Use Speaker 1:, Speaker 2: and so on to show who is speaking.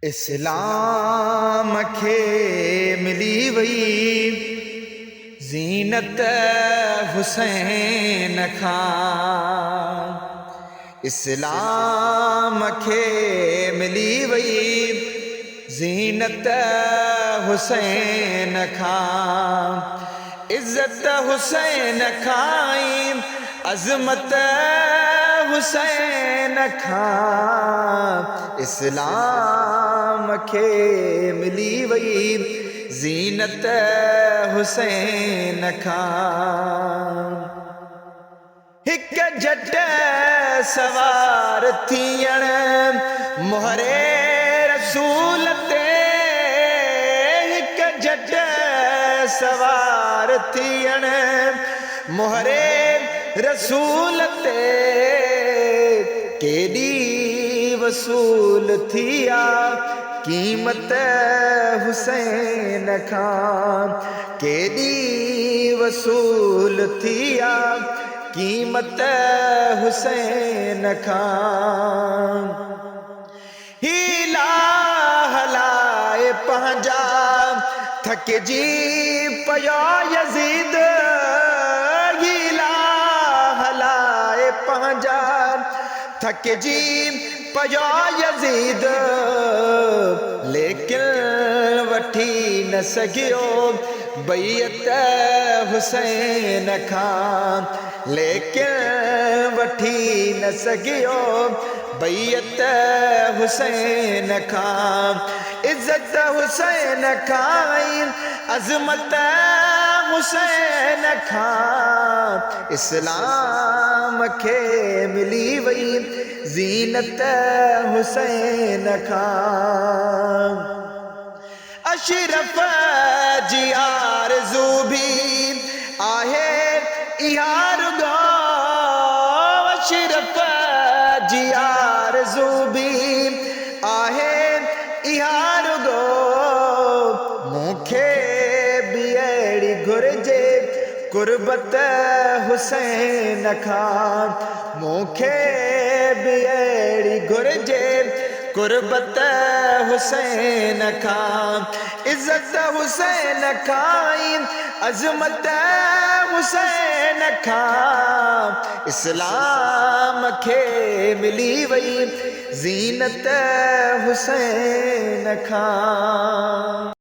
Speaker 1: इस्लाम खे मिली वई ज़ीनत हुसैन खां। इस्लाम खे मिली वई ज़ीनत हुसैन खां। इज़्ज़त हुसैन खां, अज़मत हुसैन खां। इस्लाम खे मिली वई ज़ीनत हुसैन खां। हिक जट सवार थियण मोहरे रसूल ते। हिक जट सवार थियण मोहरे रसूल ते। केॾी वसूल थिया क़ीमत हुसैन खां। केॾी वसूल थिया क़ीमत हुसैन खां। हीला हलाए पंहिंजा थकिजी पियो यज़ीद। हीला हलाए पंहिंजा थकिजी पियो यज़ीद। लेकिन वठी न सघियो बैयत हुसैन खां। लेकिन वठी न सघियो बैयत हुसैन खां। इज़्ज़त हुसैन खां, अज़मत हुसैन खां। इस्लाम खे मिली वई ज़ीनत हुसैन खां। अशरफ जी आरज़ू भी आहे इहा रुॻो। अशरफ जी आरज़ू भी आहे इहा रुॻो। मूंखे बि अहिड़ी घुरिजे क़ुर्बत हुसैन खां। मूंखे बि अहिड़ी घुरिजे क़ुर्बत हुसैन खां। इज़्ज़त हुसैन खां, अज़मत हुसैन खां। इस्लाम खे मिली वई ज़ीनत हुसैन खां।